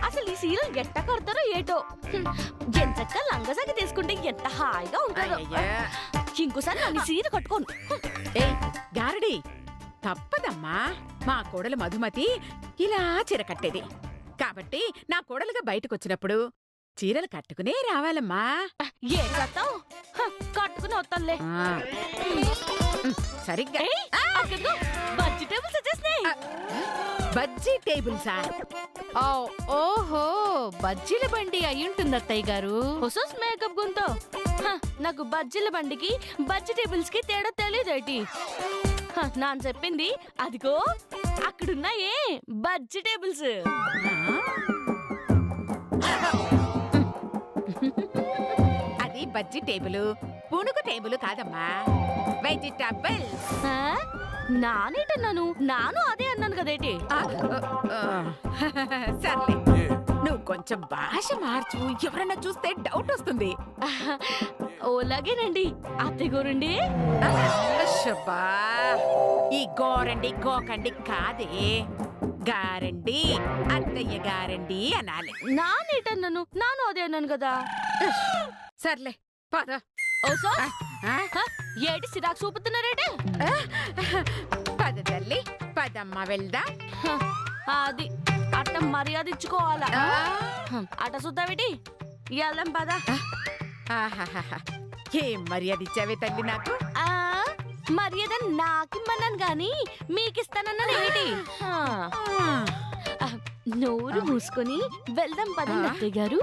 అసలు ఈ సీరియల్ ఎట్ట కడతారో ఏటో. ఎంచక్క లంగసాగి తీసుకుంటే ఎంత హాయిగా ఉంటుందో. ఇంకోసారి నన్ను సీర కట్టుకోను. గారడి తప్పదమ్మా, మా కోడలు మధుమతి ఇలా చీర కట్టేది. కాబట్టి నా కోడలుగా బయటకొచ్చినప్పుడు చీరలు కట్టుకునే రావాలమ్మా. ఏం చేస్తావు? కట్టుకుని వస్తానులే. సరిగ్గా బజ్జీ టేబుల్స్ వచ్చేసినాయి. బజ్జీ టేబుల్సా? ఓహో, బజ్జీల బండి అయ్యుంటుంది అత్తయ్య గారు. హొసస్ మేకప్ గుంతో నాకు బజ్జీల బండికి బజ్జీ టేబుల్స్ కి తేడా తెలియదేటి. నాన్న చెప్పింది అదిగో అక్కడున్నాయే బజ్జీ టేబుల్స్. అది బజ్జీ టేబుల్, పునుగు టేబుల్ కాదమ్మా, వెజిటబుల్స్. నానేటన్నాను, నాను అదే అన్నాను కదేటి. సర్లే, నువ్వు కొంచెం భాష మార్చు, ఎవరన్నా చూస్తే డౌట్ వస్తుంది. ఓలాగేనండి అత్తయ్య గోరండి. ఈ గోరండి గోకండి కాదే, గారండి, అత్తయ్య గారండి అనాలి. నానేటన్నాను, నాను అదే అన్నాను కదా. సర్లే పద. ఏటి సిరాకు చూపుతున్నారేటే? పద తల్లి, పదమ్మ వెళ్దాం. అది అట్ట మర్యాద ఇచ్చుకోవాలా? అట చూద్దామేటి, వెళ్దాం పద. ఏం మర్యాద ఇచ్చావే తల్లి నాకు? మర్యాద నాకిమ్మన్నాను గాని మీకిస్తానన్నాను ఏటి? నోరు మూసుకొని వెళ్దాం పదండి అత్తయ్య గారు.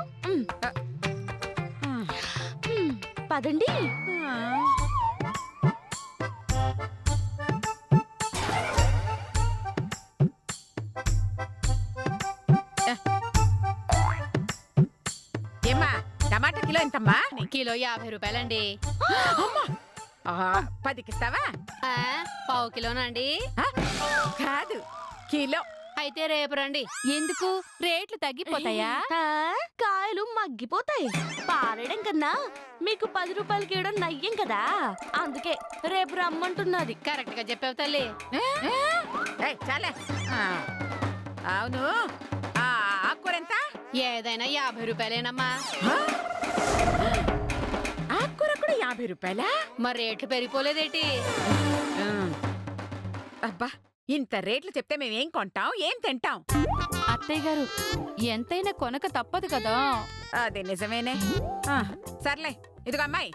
పదండి. ఏమ్మా, టమాటా కిలో ఎంతమ్మా? కిలో 50 రూపాయలండి. 10కిస్తావా? పావు కిలోనా అండి? కాదు, కిలో. అయితే రేపు రండి. ఎందుకు, రేట్లు తగ్గిపోతాయా? కాయలు మగ్గిపోతాయి. పారేయడం కన్నా మీకు 10 రూపాయలకి ఇవ్వడం నయ్యం కదా, అందుకే రేపు రమ్మంటున్నది. కరెక్ట్ గా చెప్పావు తల్లి. చాలే. అవును, ఆకుకూర ఎంత? ఏదైనా 50 రూపాయలేనమ్మా. ఆకుకూర కూడా 50 రూపాయలా? మరి రేట్లు పెరిగిపోలేదేటి? అబ్బా, ఇంత రేట్లు చెప్తే మేమేం కొంటాం, ఏం తింటాం? అత్తయ్య గారు ఎంతైనా కొనక తప్పదు కదా. అదే నిజమేనే. సర్లే, ఇదిగో అమ్మాయి,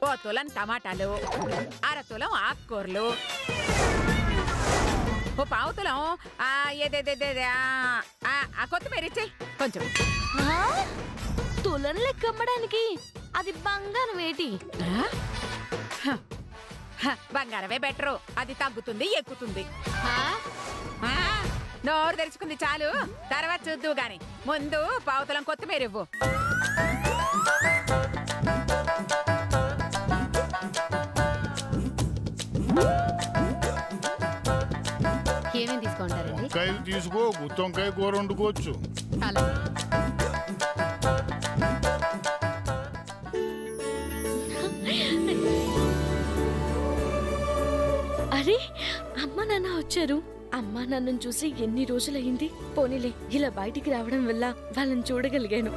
1 తులం టమాటాలు, 1/2 తులం ఆకుకూరలు, 1 పావు తులం కొత్తిమీర ఇచ్చేయి కొంచెం. తులం లెక్కమ్మడానికి అది బంగారం ఏటి? బంగారమే బెటరు, అది తగ్గుతుంది ఎక్కుతుంది. నోరు తెరుచుకుంది చాలు, తర్వాత చూద్దు గాని ముందు 1 పావు తులం కొత్తిమీర ఇవ్వు. ఏమేమి తీసుకుంటారండి? కాయలు తీసుకో, గుత్తొంకాయ కూర వండుకోవచ్చు. అలా అరే, అమ్మ నాన్న వచ్చారు. అమ్మా నాన్నను చూసి ఎన్ని రోజులయ్యింది. పోనీలే, ఇలా బయటికి రావడం వల్ల వాళ్ళని చూడగలిగాను.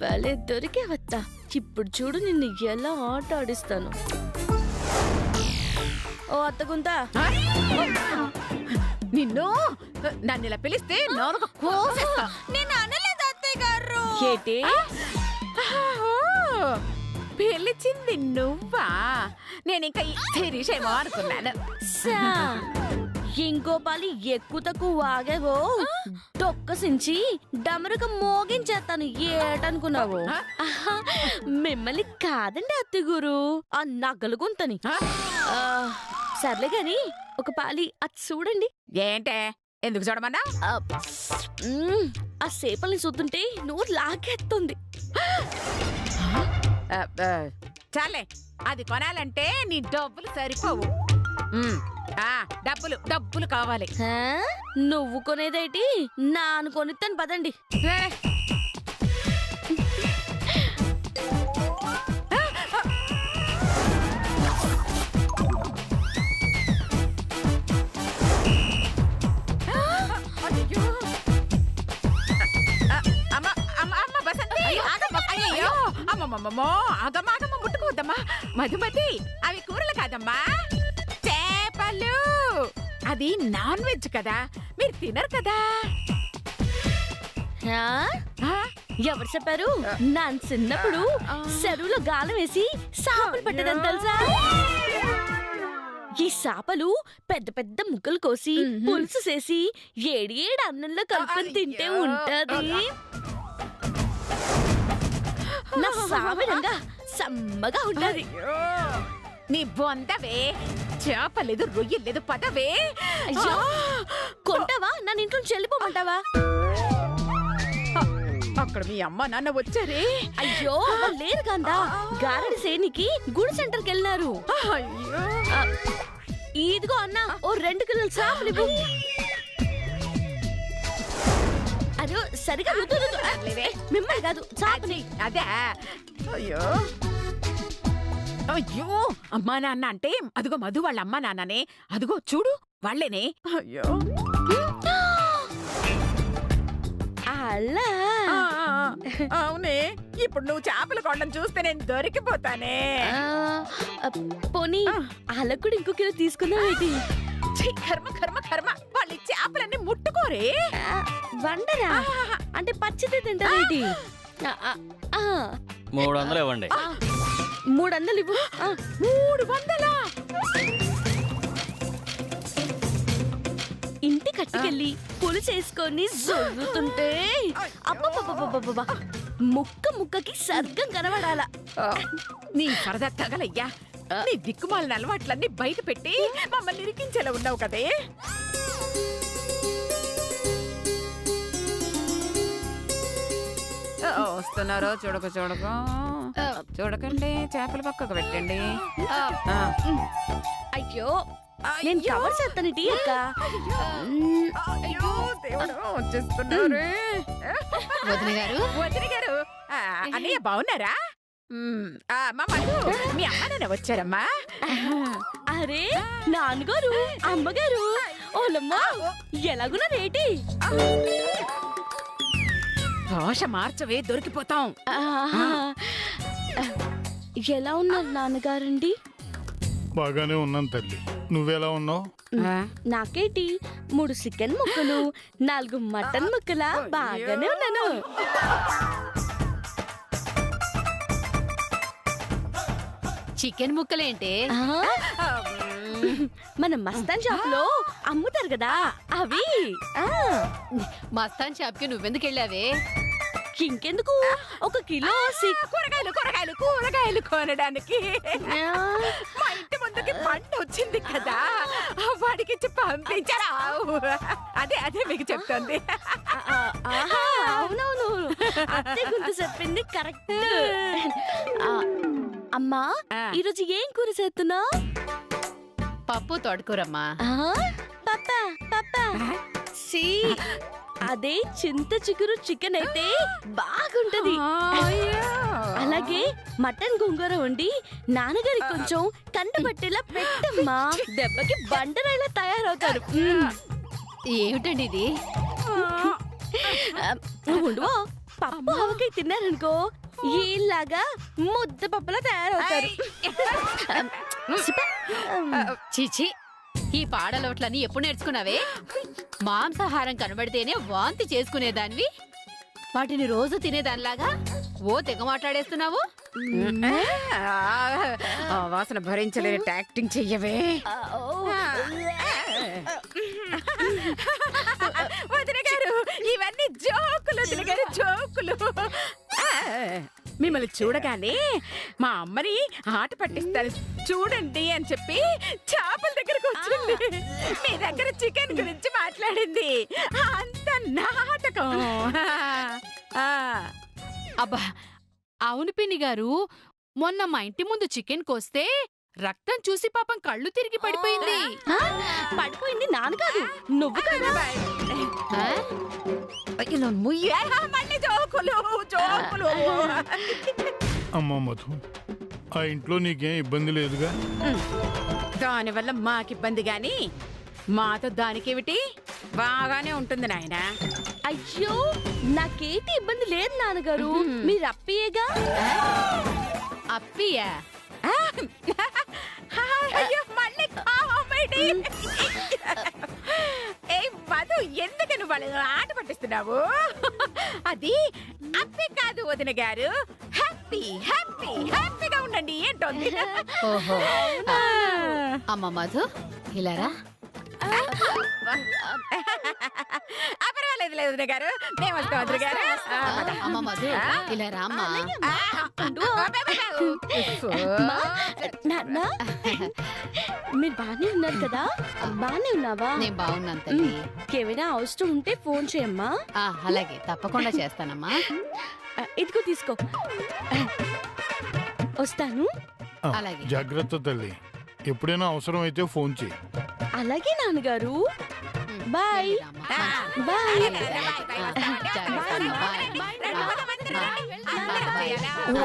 భలే దొరికేవత్తా. ఇప్పుడు చూడు నిన్ను ఎలా ఆట ఆడిస్తాను. ఓ అత్తగుంతా, నిన్ను నన్ను ఇలా పిలిస్తే నోరుగా కోసేస్తా. నేను అనలేదు అత్తయ్య గారు. ఏంటి? పిలిచింది నువ్వా? నేను ఇంకా శిరీషేమో అనుకున్నాను. ఇంకో పాలి ఎక్కువ తక్కువ వాగేవో తొక్కసించి డమరుగా మోగించేస్తాను. ఏటనుకున్నావు? మిమ్మల్ని కాదండి అత్తగురు, ఆ నగలు గుంతని. సర్లే గాని ఒక పాలి అది చూడండి. ఏంటే, ఎందుకు చూడమన్నా? ఆ సేపల్ని చూస్తుంటే నోరు లాగేస్తుంది. చాలే, అది కొనాలంటే నీ డబ్బులు సరిపోవు. డబ్బులు కావాలి. నువ్వు కొనేదేటి, నాను కొనిస్తాను పదండి. అమ్మమ్మమ్మో ఆగమాగమ్మ ముట్టుకోవద్దమ్మా. మధుమతి, అవి కూరలు కాదమ్మా, చేపలు. అది నాన్ వెజ్ కదా, మీరు తినరు కదా. ఆ? ఆ? ఎవరు చెప్పారు? నా చిన్నప్పుడు చెరువులో గాలం వేసి చేపలు పట్టదని తెలుసా? ఈ చేపలు పెద్ద పెద్ద ముక్కలు కోసి పులుసు చేసి ఏడి అన్నంలో కలుపుకొని తింటే ఉంటది. నా సామిరంగా సమ్మగా ఉంటది. నీ బొందవే, చేపలేదు రొయ్యలేదు, పదవే. అయ్యో, కొంటావా? నన్ను ఇంట్లో చెల్లిపోమంటావా? అక్కడ మీ అమ్మ నాన్న వచ్చారే. అయ్యో, వాళ్ళు లేరు కాందా. గారడి సేనికి గుడి సెంటర్కి వెళ్ళినారు. అయ్యో, ఇదిగో అన్న, ఓ 2 కిలోల చేపలు ఇవ్వు. అయ్యో, సరిగా మిమ్మల్ని కాదు, చేపని. అదే. అయ్యో అయ్యో, అమ్మా నాన్న అంటే అదిగో మధు వాళ్ళ అమ్మా నాన్ననే. అదిగో చూడు, వాళ్ళేనే. అయ్యో, అలా అవునే. ఇప్పుడు నువ్వు చేపలు కొనడం చూస్తే నేను దొరికిపోతానే. పోనీ అలా కూడా ఇంకో కిలో తీసుకుందాం ఏంటి? కర్మ కర్మ కర్మ, వాళ్ళు ఈ చేపలన్నీ ముట్టుకోరే. వండరా అంటే పచ్చిది తింటారేంటి? 300 ఇవ్వండి. 300 ఇవ్వు. 300? ఇంటి కట్టుకెళ్ళి పులు చేసుకొని జొర్రుతుంటే అబ్బబ్బబ్బబ్బబ్బబ్బ, ముక్క ముక్కకి సర్గం కనబడాల. నీ సరదా తగలయ్యా. నీ దిక్కుమాలిన అలవాట్లన్నీ బయట పెట్టి మమ్మల్ని ఇరికించేలా ఉన్నావు కదే. వస్తున్నారో చూడక చూడకండి, చేపల పక్కకు పెట్టండి. అయ్యో, నేను కవర్ చేస్తాను టీ అక్క. అయ్యో దేవుడు, వచ్చేస్తున్నారు. వదిన గారు, అన్నయ్య బాగున్నారా? మా మధు, మీ అమ్మ నాన్న వచ్చారమ్మా. అరే నాన్నగారు, అమ్మగారు, ఓలమ్మా ఎలాగున్నారేటి? దోష మార్చవే, దొరికిపోతాం. ఎలా ఉన్నారు నాన్నగారండి? బాగానే ఉన్నాను తల్లి, నువ్వెలా ఉన్నావు? నాకేటి 3 చికెన్ ముక్కలు, 4 మటన్ ముక్కలా బాగానే ఉన్నాను. చికెన్ ముక్కలేంటే? మన మస్తాన్ షాప్ లో అమ్ముతారు కదా అవి. మస్తాన్ షాప్ కి నువ్వెందుకు వెళ్ళావే? ఇంకెందుకు, 1 కిలో కూరగాయలు కొనడానికి మా ఇంటి ముందుకి బండి వచ్చింది కదా, వాడికి పంపించారా? అదే మీకు చెప్తుంది. అవునవును, అత్తే గుర్తు చెప్పింది కరెక్ట్. అమ్మా, ఈరోజు ఏం కూర చేస్తున్నా? పప్పు తోటకూరమ్మా. పప్పా సి, అదే చింత చిగురు చికెన్ అయితే బాగుంటది. అలాగే మటన్ గోంగూర వండి నాన్నగారికి కొంచెం కంటపట్టేలా పెట్టమ్మా, దెబ్బకి బండరాయిలా తయారవుతారు. ఏమిటండి ఇది? ఉండువో, పప్పు ఆవకాయ తిన్నారనుకో ఈలాగా ముద్ద పప్పులా తయారవుతారు. చీచి, ఈ పాడలోట్లన్నీ ఎప్పుడు నేర్చుకున్నావే? మాంసాహారం కనబడితేనే వాంతి చేసుకునేదానివి, వాటిని రోజు తినేదానిలాగా ఓ తెగ మాట్లాడేస్తున్నావు. వాసన భరించలేని యాక్టింగ్ చెయ్యవే. వదిన గారు, ఇవన్నీ జోకులు. వదిన గారు, జోకులు. మిమ్మల్ని చూడగానే మా అమ్మని ఆట పట్టిస్తారు చూడండి అని చెప్పి చేపల దగ్గరకు వచ్చింది. మీ దగ్గర చికెన్ గురించి మాట్లాడింది. అంత నాటకం. అబ్బా, అవును పిన్ని గారు, మొన్న మా ఇంటి ముందు చికెన్ కోస్తే రక్తం చూసి పాపం కళ్ళు తిరిగి పడిపోయింది. పడిపోయింది నాన్న కాదు, నువ్వు కదా. అమ్మా మధు, ఆ ఇంట్లో నీకేం ఇబ్బంది లేదుగా? దానివల్ల మాకిబ్బంది గాని మాతో దానికేమిటి, బాగానే ఉంటుంది నాయన. అయ్యో, నాకేటి ఇబ్బంది లేదు నాన్నగారు, మీరు అప్పియేగా. అప్పియా? ఆ, అయ్యో మళ్ళీ కామెడీ. ఏ మధు, ఎందుకు నువ్వు వాళ్ళు ఆట పట్టిస్తున్నావు? అది అప్పి కాదు వదిన గారు, హ్యాపీ హ్యాపీ హ్యాపీగా ఉండండి ఏంటోంది. ఓహో. అమ్మ మధు, ఇలారా. పర్వాలేదు లేదు వదిన గారు, మేము వస్తాం వదిన గారు. అమ్మ మధు, ఇలా రామ్మా. నాన్న మీరు బానే ఉన్నారు కదా? బానే ఉన్నావా? నేను బాగున్నాను తల్లి. ఏమైనా అవసరం ఉంటే ఫోన్ చేయమ్మా. అలాగే, తప్పకుండా చేస్తానమ్మా. ఇదిగో తీసుకో. వస్తాను. అలాగే. జాగ్రత్త తల్లి, ఎప్పుడైనా అవసరం అయితే ఫోన్ చేయి. అలాగే నాన్నగారు. బాయ్. బాయ్.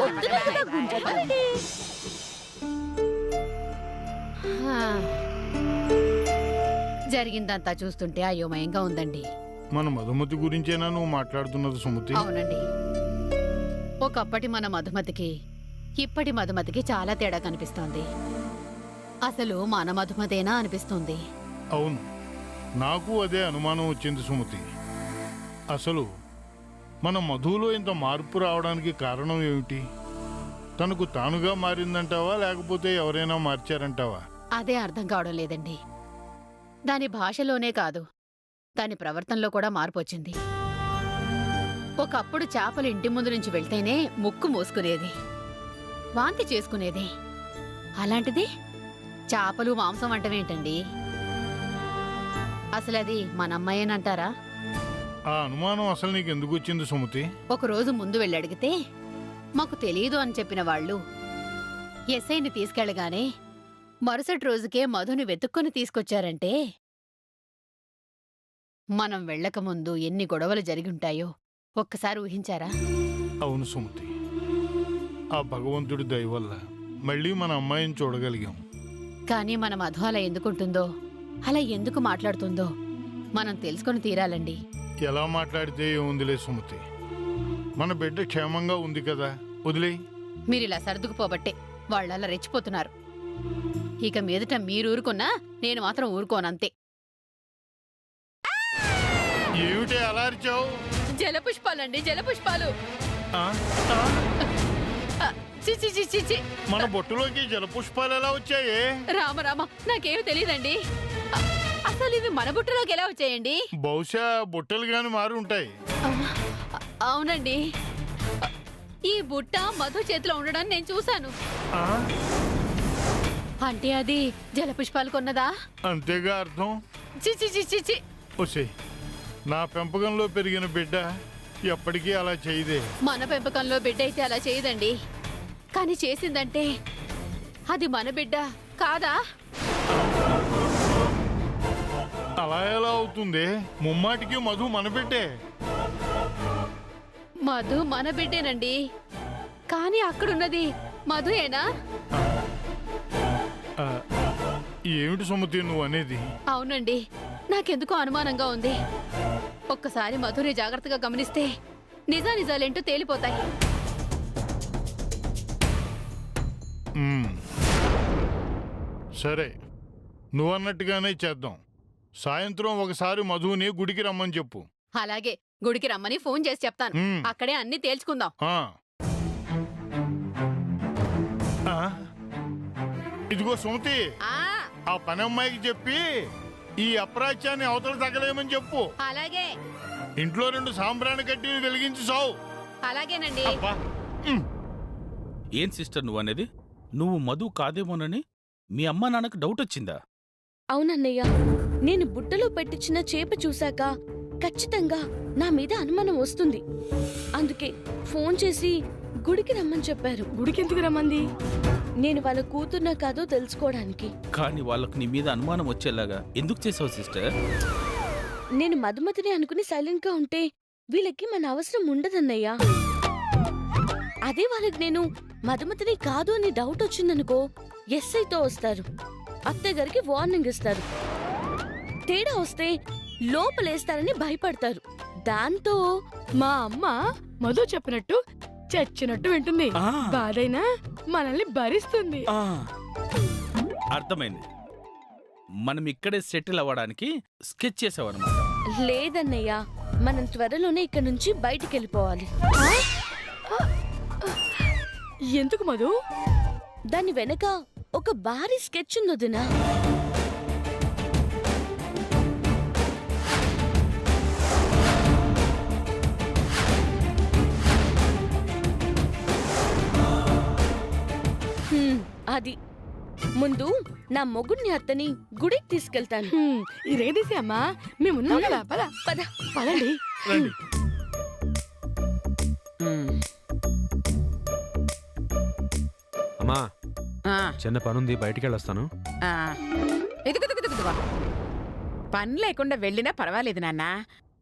వద్దురా కదా గుంజకండి. జరిగిందంతా చూస్తుంటే అయోమయంగా ఉందండి. మన మధుమతి గురించేనా నువ్వు మాట్లాడుతున్నది సుమతి? అవునండి. ఒకప్పటి మన మధుమతికి ఇప్పటి మధుమతికి చాలా తేడా కనిపిస్తోంది. అసలు మన మధుమతేనా అనిపిస్తుంది. అవును, నాకు అదే అనుమానం వచ్చింది సుమతి. అసలు మన మధులో ఇంత మార్పు రావడానికి కారణం ఏమిటి? తనకు తానుగా మారిందంటావా, లేకపోతే ఎవరైనా మార్చారంటావా? అదే అర్థం కావడం లేదండి. దాని భాషలోనే కాదు, దాని ప్రవర్తనలో కూడా మార్పు వచ్చింది. ఒకప్పుడు చేపలు ఇంటి ముందు నుంచి వెళ్తేనే ముక్కు మూసుకునేది, వాంతి చేసుకునేది. అలాంటిది చేపలు మాంసం అంటవేంటండి? అసలది మన అమ్మాయేనంటారా? ఆ అనుమానం అసలు నీకు ఎందుకు వచ్చింది సుమతి? ఒకరోజు ముందు వెళ్ళడిగితే మాకు తెలీదు అని చెప్పిన వాళ్ళు ఎస్ఐని తీసుకెళ్లగానే మరుసటి రోజుకే మధుని వెతుక్కుని తీసుకొచ్చారంటే మనం వెళ్ళకముందు ఎన్ని గొడవలు జరిగుంటాయో ఒక్కసారి ఊహించారా? అవును సుమతి, ఆ భగవంతుడి దయ వల్ల మళ్ళీ మన అమ్మాయిని చూడగలిగాం. కానీ మన మధు అలా ఎందుకుంటుందో, అలా ఎందుకు మాట్లాడుతుందో మనం తెలుసుకొని తీరాలండి. ఎలా మాట్లాడితే ఏముందిలే సుమతి, మన బిడ్డ క్షేమంగా ఉంది కదా, వదిలేయ్. మీరిలా సర్దుకుపోబట్టే వాళ్ళలా రెచ్చిపోతున్నారు. ఇక మీదట మీరూరుకున్నా నేను మాత్రం ఊరుకోనంతే. ఏమిటి అలా అరిచావు? జలపుష్పాలండి, జలపుష్పాలు. ఆ? చిచి చిచి చి. మన బొట్టులోకి జలపుష్పాలు ఎలా వచ్చాయే? రామ రామ, నాకేమి తెలియదండి. అసలు ఇవి మన బుట్టలోకి ఎలా వచ్చాయండి? బహుశా బుట్టలు గాని మారి ఉంటాయి. అవునండి, ఈ బుట్ట మధు చేతిలో ఉండడం నేను చూశాను. ఆ? అంటే అది జలపుష్పాలు కొన్నదా? అంతేగా అర్థం. చిచి చిచి చి. ఒసే, నా పెంపకంలో పెరిగిన బిడ్డ ఎప్పటికీ అలా చేయదే. మన పెంపకంలో బిడ్డ అయితే అలా చేయదండి. కానీ చేసిందంటే అది మన బిడ్డ కాదా? అలా ఎలా అవుతుంది? ముమ్మాటికి మధు మన బిడ్డే. మధు మన బిడ్డేనండి, కానీ అక్కడున్నది మధుయేనా? ఆ, ఏమిటి సుమతి నువ్వు అనేది? అవునండి, నాకెందుకో అనుమానంగా ఉంది. ఒక్కసారి మధుని జాగ్రత్తగా గమనిస్తే నిజానిజాలేంటో తేలిపోతాయి. సరే, నువ్వన్నట్టుగానే చేద్దాం. సాయంత్రం ఒకసారి మధుని గుడికి రమ్మని చెప్పు. అలాగే, గుడికి రమ్మని ఫోన్ చేసి చెప్తాను. మ్మ్. అక్కడే అన్ని తేల్చుకుందాం. ఆ. ఆ? ఇదిగో సుమతి, ఆ, ఆ పని అమ్మాయికి చెప్పి ఈ అప్రాచ్యాన్ని అవతల తగలేమని చెప్పు. అలాగే ఇంట్లో 2 సాంబ్రాణి కడ్డీలు వెలిగించి సావు. అలాగేనండి. అబ్బా. ఏం సిస్టర్ నువ్వు అనేది? నువ్వు మధు కాదేమోనని మీ అమ్మా నాన్నకు డౌట్ వచ్చిందా? అవునన్నయ్య, నేను బుట్టలో పెట్టించిన చేప చూశాక ఖచ్చితంగా నా మీద అనుమానం వస్తుంది. అందుకే ఫోన్ చేసి గుడికి రమ్మని చెప్పారు. గుడికి ఎందుకు రమ్మంది? నేను వాళ్ళ కూతుర్నా కాదో తెలుసుకోవడానికి. కానీ వాళ్ళకు నీ మీద అనుమానం వచ్చేలాగా ఎందుకు చేసావు సిస్టర్? నేను మధుమతిని అనుకుని సైలెంట్ గా ఉంటే వీళ్ళకి మన అవసరం ఉండదన్నయ్యా. అదే వాళ్ళకి నేను మధుమతిని కాదు అని డౌట్ వచ్చిందనుకో, ఎస్ఐతో వస్తారు, అత్తయ్య గారికి వార్నింగ్ ఇస్తారు. తేడా వస్తే లోపలేస్తారని భయపడతారు. దాంతో మా అమ్మ మధు చెప్పినట్టు చచ్చినట్టు వింటుంది. ఆ. బాధైనా మనల్ని భరిస్తుంది. ఆ, అర్థమైంది. మనం ఇక్కడే సెటిల్ అవ్వడానికి స్కెచ్ చేసావన్నమాట. లేదన్నయ్య, మనం త్వరలోనే ఇక్కడ నుంచి బయటికి వెళ్ళిపోవాలి. ఎందుకు మధు? దాని వెనక ఒక భారీ స్కెచ్ ఉన్నదినా. అది ముందు నా మొగుడిని అత్తని గుడికి తీసుకెళ్తాను. ఈ రేదీసి అమ్మా, మేమున్నాం కదా. పద పద. పదండి. రండి. అమ్మా ఆ, చిన్న పనుంది, బయటికి వెళ్ళొస్తాను. ఆ. ఇదిగో. పని లేకుండా వెళ్ళినా పర్వాలేదు నాన్న,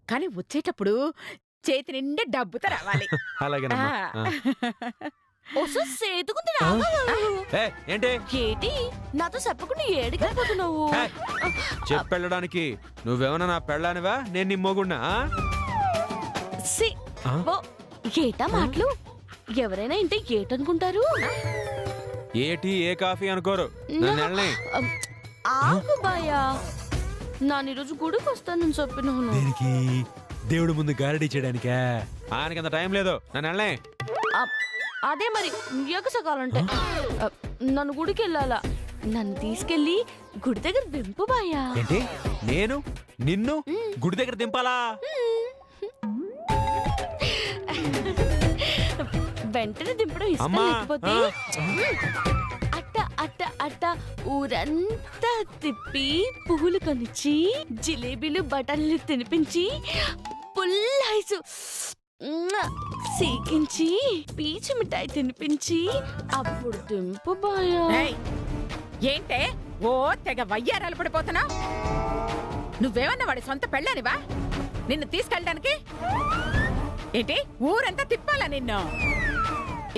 కానీ వచ్చేటప్పుడు చేతి నిండా డబ్బుతో రావాలి. అలాగేనమ్మా. ఆ. ఓసో సేతుకుంది. ఏ, ఏంటి ఏటి నాతో చెప్పకుండా ఏడికెళ్ళిపోతున్నావు? ఏ, చెప్పెళ్ళడానికి నువ్వేమన్నా నా పెళ్ళానివా? నేను నీ మొగుడినా? సి ఆ? ఓ, ఏటా మాటలు? ఎవరైనా ఇంటే ఏటనుకుంటారు? ఏటి ఏ కాఫీ అనుకోరు. నన్ను వెళ్ళని. ఆగు బాయా, నాన్న ఈరోజు గుడికి వస్తానని చెప్పినాను. దేనికి? దేవుడు ముందు గారడీ చేయడానికా? ఆయనకి అంత టైం లేదు. నన్ను వెళ్ళని. అదే మరి ఎగసగాలంటే నన్ను గుడికి వెళ్ళాలా? నన్ను తీసుకెళ్ళి గుడి దగ్గర దింపు బాయా. ఏంటి? నేను నిన్ను గుడి దగ్గర దింపాలా? వెంటనే దింపడం ఇష్టం అమ్మా. లేకపోతే అట్ట అట్ట అట్ట ఊరంతా తిప్పి పువ్వులు కొనిచ్చి జిలేబీలు బటన్లు తినిపించి పుల్ ఐసు సీకించి పీచు మిఠాయి తినిపించి అప్పుడు దింపు బాయా. ఏయ్, ఏంటే ఓ తెగ వయ్యారాలు పడిపోతున్నావు? నువ్వేమన్నా వాడి సొంత పెళ్ళానివా నిన్ను తీసుకెళ్ళడానికి? ఏంటి ఊరంతా తిప్పాలా నిన్ను?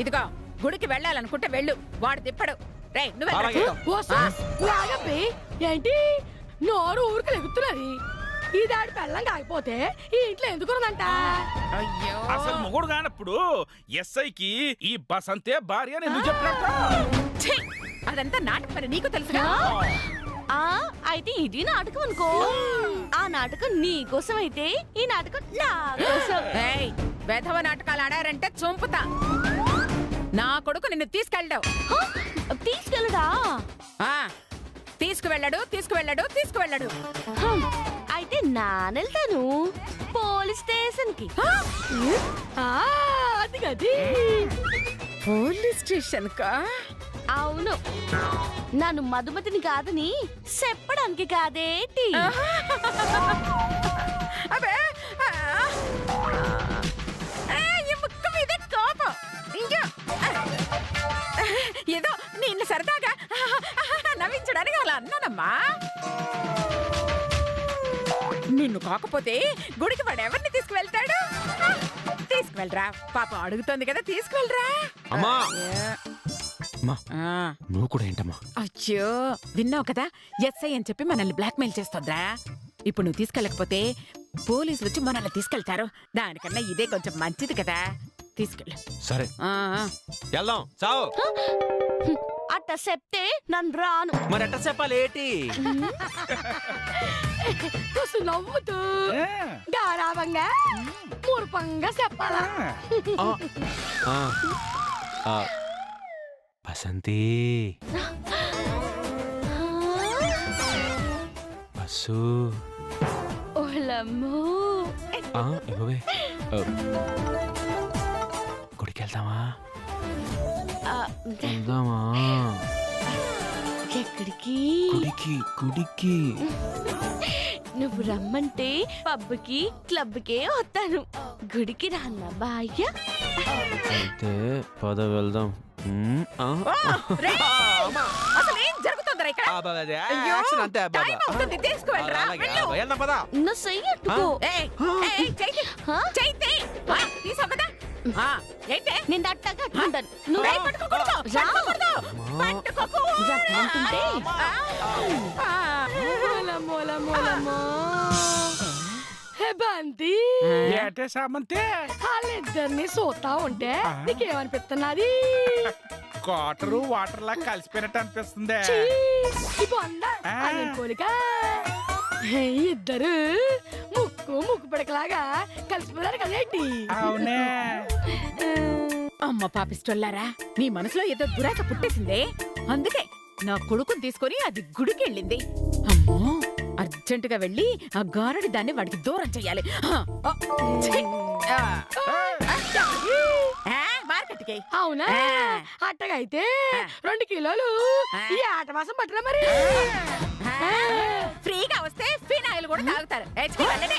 ఇదిగో గుడికి వెళ్ళాలనుకుంటే వెళ్ళు, వాడు తిప్పడు. రేయ్, అలాగే. ఆగబ్బే, ఏంటి నోరు ఊరికి లెగుతున్నది? ఈ దాడి పెళ్ళం కాకపోతే ఈ ఇంట్లో ఎందుకున్నదంట? అయ్యో, అసలు మొగుడు కానప్పుడు ఎస్ఐకి ఈ బసంతే భార్య అని ఎందుకు చెప్పినట్టు? ఛీ! అదంతా నాటకం పని, నీకు తెలుసుగా? అయితే ఇది నాటకం అనుకో. ఆ నాటకం నీ కోసం అయితే ఈ నాటకం నా కోసం. ఏయ్, వెధవ నాటకాలు ఆడారంటే చంపుతా. నా కొడుకు నిన్ను తీసుకెళ్ళావు. తీసుకెళ్ళడా? తీసుకువెళ్ళడు. అయితే నానెళ్తాను పోలీస్ స్టేషన్ కి. అది గది. పోలీస్ స్టేషన్ కా? అవును, నన్ను మధుమతిని కాదని చెప్పడానికి కాదేటి. అబే, ఈ ముక్క మీద కోపం. ఇంకా ఏదో నిన్ను సరదాగా నవ్వించడానికి అలా అన్నానమ్మా. నిన్ను కాకపోతే గుడికి వాడు ఎవరిని తీసుకువెళ్తాడు? తీసుకువెళ్ళరా, పాపం అడుగుతోంది కదా, తీసుకువెళ్ళరా. అమ్మా. అమ్మా, ఆ, నువ్వు కూడా ఏంటమ్మా? అయ్యో, విన్నావు కదా, ఎస్ఐ అని చెప్పి మనల్ని బ్లాక్మెయిల్ చేస్తుందిరా. ఇప్పుడు నువ్వు తీసుకెళ్ళకపోతే పోలీసులు వచ్చి మనల్ని తీసుకెళ్తారు. దానికన్నా ఇదే కొంచెం మంచిది కదా, తీసుకెళ్ళు. సరే ఆ, ఆ. వెళ్దాం. చావు. అట్ట చెప్తే నన్ను రాను. మరి ఎట్ట చెప్పాలి? ఏంటి? చూస్తూ నవ్వుతూ గారాబంగా మూర్పంగా చెప్పాలా? బసంతి, బస్సు. ఓలమ్మో, ఇవ్వవే. గుడికి వెళ్దామా? వెళ్దామా? ఎక్కడికి? గుడికి. నువ్వు రమ్మంటే పబ్కి క్లబ్కే వస్తాను, గుడికి రాన్నా బాయ్య. అయితే పద వెళ్దాం. రేయ్, అసలు ఏం జరుగుతుందిరా ఇక్కడ? అయ్యో, టైం అవుతుంది, తీసుకువెళ్ళరా, వెళ్ళు. నా చెయ్యట్టుకో. ఏయ్, ఏయ్, చెయ్యి. చెయ్యి తీ. తీసావు కదా? ఏంటే? నేను అట్టగా అట్టుకుంటాను. నువ్వు రేయ్, పట్టుకోకూడదు, రా. పట్టుకోకూడదు. రమ్మంటుంటే మూలమో. హే బంతి ఏటే సామంతే వాళ్ళిద్దరిని చూస్తా ఉంటే నీకేమనిపిస్తున్నది? వాటరు వాటర్ లా కలిసిపోయినట్టు అనిపిస్తుంది. ఛీ, ఈ బొంద, అదేం పోలిక? ఇద్దరు ముక్కు ముక్కు పిడకలాగా కలిసిపోయారు కదేంటి? అవునే. అమ్మ పాపిస్తోళ్ళారా, నీ మనసులో ఏదో దురాశ పుట్టేసిందే. అందుకే నా కొడుకుని తీసుకొని అది గుడికెళ్ళింది. అమ్మో, అర్జెంటుగా వెళ్ళి ఆ గారడి దాన్ని వాడికి దూరం చెయ్యాలి. ఛీ! మార్కెట్కి. అవునా? అట్టగైతే 2 కిలోలు ఈ ఆట మాసం పట్టరా మరి. ఫ్రీగా వస్తే ఫినాయిల్ కూడా తాగుతారు. వెళ్ళండి.